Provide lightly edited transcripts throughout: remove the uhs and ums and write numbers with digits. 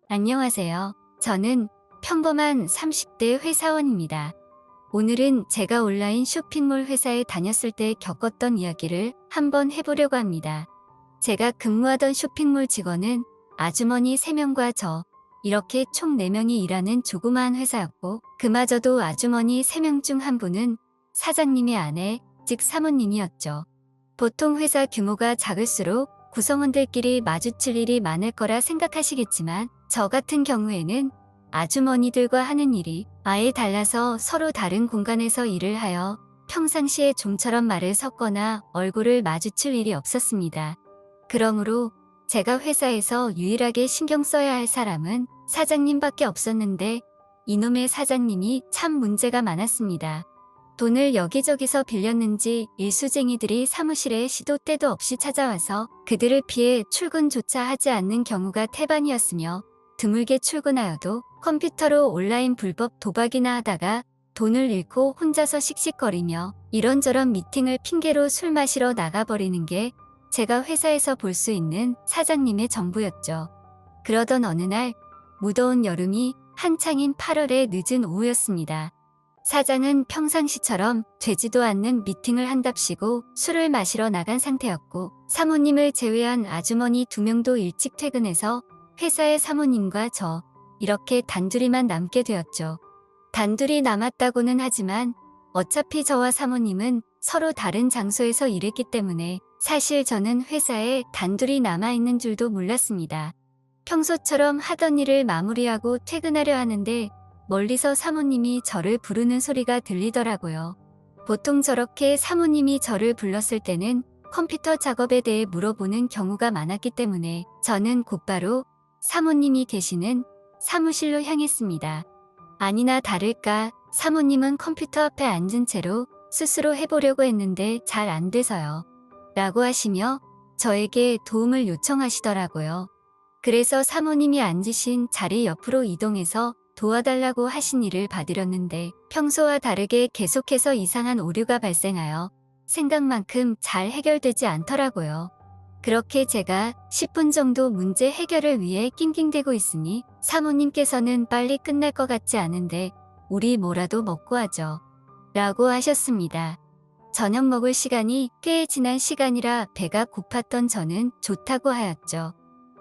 안녕하세요. 저는 평범한 30대 회사원입니다. 오늘은 제가 온라인 쇼핑몰 회사에 다녔을 때 겪었던 이야기를 한번 해보려고 합니다. 제가 근무하던 쇼핑몰 직원은 아주머니 3명과 저, 이렇게 총 4명이 일하는 조그마한 회사였고, 그마저도 아주머니 3명 중 한 분은 사장님의 아내, 즉 사모님이었죠. 보통 회사 규모가 작을수록 구성원들끼리 마주칠 일이 많을 거라 생각하시겠지만, 저 같은 경우에는 아주머니들과 하는 일이 아예 달라서 서로 다른 공간에서 일을 하여 평상시에 좀처럼 말을 섞거나 얼굴을 마주칠 일이 없었습니다. 그러므로 제가 회사에서 유일하게 신경 써야 할 사람은 사장님밖에 없었는데, 이놈의 사장님이 참 문제가 많았습니다. 돈을 여기저기서 빌렸는지 일수쟁이들이 사무실에 시도 때도 없이 찾아와서 그들을 피해 출근조차 하지 않는 경우가 태반이었으며, 드물게 출근하여도 컴퓨터로 온라인 불법 도박이나 하다가 돈을 잃고 혼자서 씩씩거리며 이런저런 미팅을 핑계로 술 마시러 나가버리는 게 제가 회사에서 볼 수 있는 사장님의 전부였죠. 그러던 어느 날 무더운 여름이 한창인 8월의 늦은 오후였습니다. 사장은 평상시처럼 되지도 않는 미팅을 한답시고 술을 마시러 나간 상태였고, 사모님을 제외한 아주머니 2명도 일찍 퇴근해서 회사의 사모님과 저, 이렇게 단둘이만 남게 되었죠. 단둘이 남았다고는 하지만 어차피 저와 사모님은 서로 다른 장소에서 일했기 때문에 사실 저는 회사에 단둘이 남아있는 줄도 몰랐습니다. 평소처럼 하던 일을 마무리하고 퇴근하려 하는데 멀리서 사모님이 저를 부르는 소리가 들리더라고요. 보통 저렇게 사모님이 저를 불렀을 때는 컴퓨터 작업에 대해 물어보는 경우가 많았기 때문에 저는 곧바로 사모님이 계시는 사무실로 향했습니다. 아니나 다를까 사모님은 컴퓨터 앞에 앉은 채로 스스로 해보려고 했는데 잘 안 돼서요. 라고 하시며 저에게 도움을 요청하시더라고요. 그래서 사모님이 앉으신 자리 옆으로 이동해서 도와달라고 하신 일을 받으렸는데, 평소와 다르게 계속해서 이상한 오류가 발생하여 생각만큼 잘 해결되지 않더라고요. 그렇게 제가 10분 정도 문제 해결을 위해 낑낑대고 있으니 사모님께서는 빨리 끝날 것 같지 않은데 우리 뭐라도 먹고 하죠. 라고 하셨습니다. 저녁 먹을 시간이 꽤 지난 시간이라 배가 고팠던 저는 좋다고 하였죠.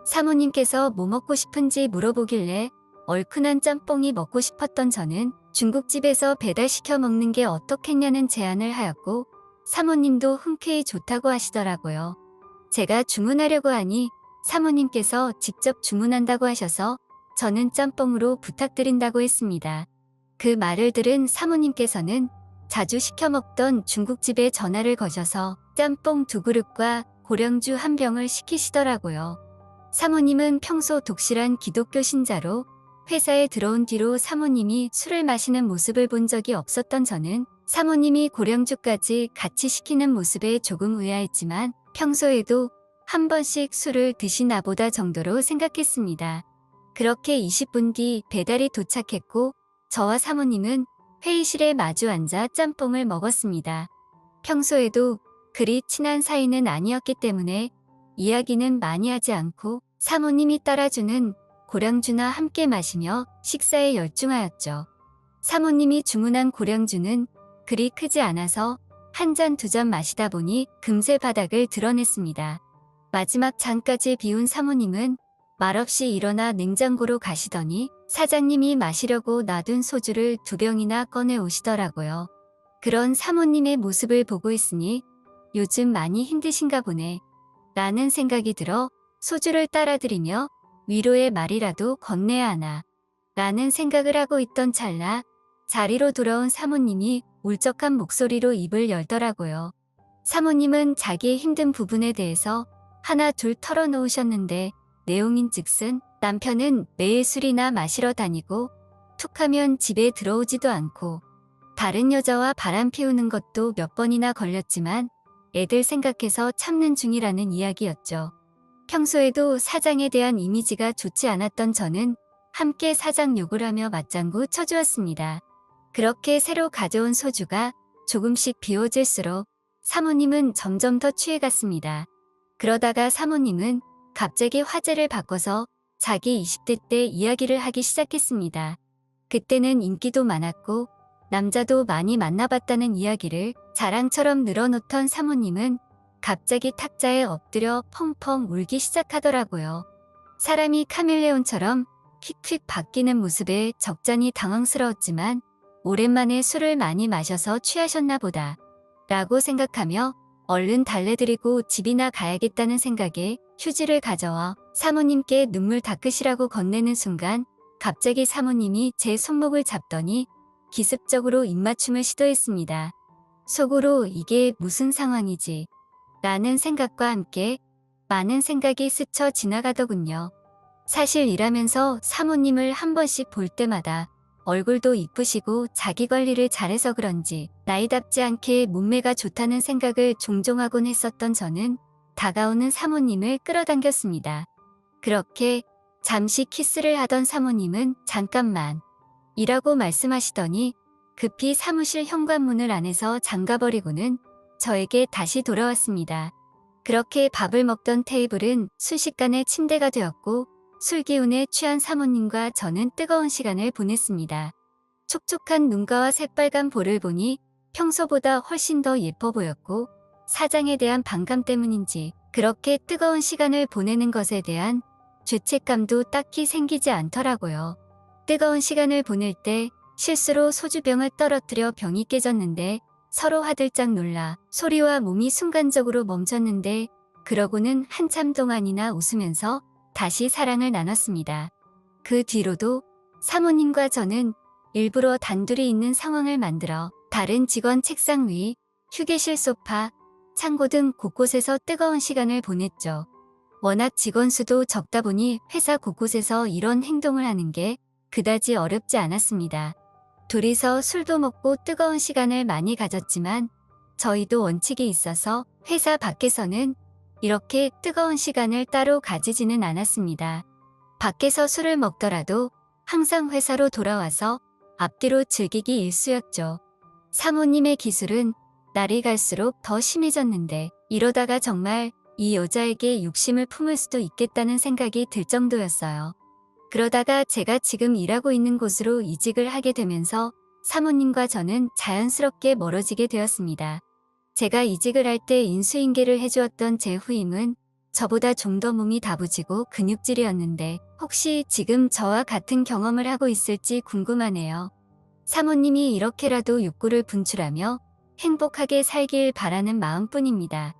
사모님께서 뭐 먹고 싶은지 물어보길래 얼큰한 짬뽕이 먹고 싶었던 저는 중국집에서 배달시켜 먹는 게 어떻겠냐는 제안을 하였고, 사모님도 흔쾌히 좋다고 하시더라고요. 제가 주문하려고 하니 사모님께서 직접 주문한다고 하셔서 저는 짬뽕으로 부탁드린다고 했습니다. 그 말을 들은 사모님께서는 자주 시켜 먹던 중국집에 전화를 거셔서 짬뽕 2그릇과 고량주 1병을 시키시더라고요. 사모님은 평소 독실한 기독교 신자로 회사에 들어온 뒤로 사모님이 술을 마시는 모습을 본 적이 없었던 저는 사모님이 고량주까지 같이 시키는 모습에 조금 의아했지만 평소에도 한 번씩 술을 드시나 보다 정도로 생각했습니다. 그렇게 20분 뒤 배달이 도착했고 저와 사모님은 회의실에 마주 앉아 짬뽕을 먹었습니다. 평소에도 그리 친한 사이는 아니었기 때문에 이야기는 많이 하지 않고 사모님이 따라주는 고량주나 함께 마시며 식사에 열중하였죠. 사모님이 주문한 고량주는 그리 크지 않아서 한 잔 2잔 마시다 보니 금세 바닥을 드러냈습니다. 마지막 잔까지 비운 사모님은 말없이 일어나 냉장고로 가시더니 사장님이 마시려고 놔둔 소주를 2병이나 꺼내 오시더라고요. 그런 사모님의 모습을 보고 있으니 요즘 많이 힘드신가 보네 라는 생각이 들어 소주를 따라드리며 위로의 말이라도 건네야 하나 라는 생각을 하고 있던 찰나 자리로 돌아온 사모님이 울적한 목소리로 입을 열더라고요. 사모님은 자기의 힘든 부분에 대해서 하나 둘 털어놓으셨는데, 내용인즉슨 남편은 매일 술이나 마시러 다니고 툭하면 집에 들어오지도 않고 다른 여자와 바람 피우는 것도 몇 번이나 걸렸지만 애들 생각해서 참는 중이라는 이야기였죠. 평소에도 사장에 대한 이미지가 좋지 않았던 저는 함께 사장 욕을 하며 맞장구 쳐주었습니다. 그렇게 새로 가져온 소주가 조금씩 비워질수록 사모님은 점점 더 취해갔습니다. 그러다가 사모님은 갑자기 화제를 바꿔서 자기 20대 때 이야기를 하기 시작했습니다. 그때는 인기도 많았고 남자도 많이 만나봤다는 이야기를 자랑처럼 늘어놓던 사모님은 갑자기 탁자에 엎드려 펑펑 울기 시작하더라고요. 사람이 카멜레온처럼 휙휙 바뀌는 모습에 적잖이 당황스러웠지만 오랜만에 술을 많이 마셔서 취하셨나 보다 라고 생각하며 얼른 달래드리고 집이나 가야겠다는 생각에 휴지를 가져와 사모님께 눈물 닦으시라고 건네는 순간 갑자기 사모님이 제 손목을 잡더니 기습적으로 입맞춤을 시도했습니다. 속으로 이게 무슨 상황이지? 라는 생각과 함께 많은 생각이 스쳐 지나가더군요. 사실 일하면서 사모님을 한 번씩 볼 때마다 얼굴도 이쁘시고 자기 관리를 잘해서 그런지 나이답지 않게 몸매가 좋다는 생각을 종종 하곤 했었던 저는 다가오는 사모님을 끌어당겼습니다. 그렇게 잠시 키스를 하던 사모님은 잠깐만 이라고 말씀하시더니 급히 사무실 현관문을 안에서 잠가버리고는 저에게 다시 돌아왔습니다. 그렇게 밥을 먹던 테이블은 순식간에 침대가 되었고 술 기운에 취한 사모님과 저는 뜨거운 시간을 보냈습니다. 촉촉한 눈가와 새빨간 볼을 보니 평소보다 훨씬 더 예뻐 보였고 사장에 대한 반감 때문인지 그렇게 뜨거운 시간을 보내는 것에 대한 죄책감도 딱히 생기지 않더라고요. 뜨거운 시간을 보낼 때 실수로 소주병을 떨어뜨려 병이 깨졌는데 서로 화들짝 놀라 소리와 몸이 순간적으로 멈췄는데 그러고는 한참 동안이나 웃으면서 다시 사랑을 나눴습니다. 그 뒤로도 사모님과 저는 일부러 단둘이 있는 상황을 만들어 다른 직원 책상 위, 휴게실 소파, 창고 등 곳곳에서 뜨거운 시간을 보냈죠. 워낙 직원 수도 적다 보니 회사 곳곳에서 이런 행동을 하는 게 그다지 어렵지 않았습니다. 둘이서 술도 먹고 뜨거운 시간을 많이 가졌지만 저희도 원칙이 있어서 회사 밖에서는 이렇게 뜨거운 시간을 따로 가지지는 않았습니다. 밖에서 술을 먹더라도 항상 회사로 돌아와서 앞뒤로 즐기기 일쑤였죠. 사모님의 기술은 날이 갈수록 더 심해졌는데 이러다가 정말 이 여자에게 욕심을 품을 수도 있겠다는 생각이 들 정도였어요. 그러다가 제가 지금 일하고 있는 곳으로 이직을 하게 되면서 사모님과 저는 자연스럽게 멀어지게 되었습니다. 제가 이직을 할 때 인수인계를 해주었던 제 후임은 저보다 좀 더 몸이 다부지고 근육질이었는데 혹시 지금 저와 같은 경험을 하고 있을지 궁금하네요. 사모님이 이렇게라도 욕구를 분출하며 행복하게 살길 바라는 마음뿐입니다.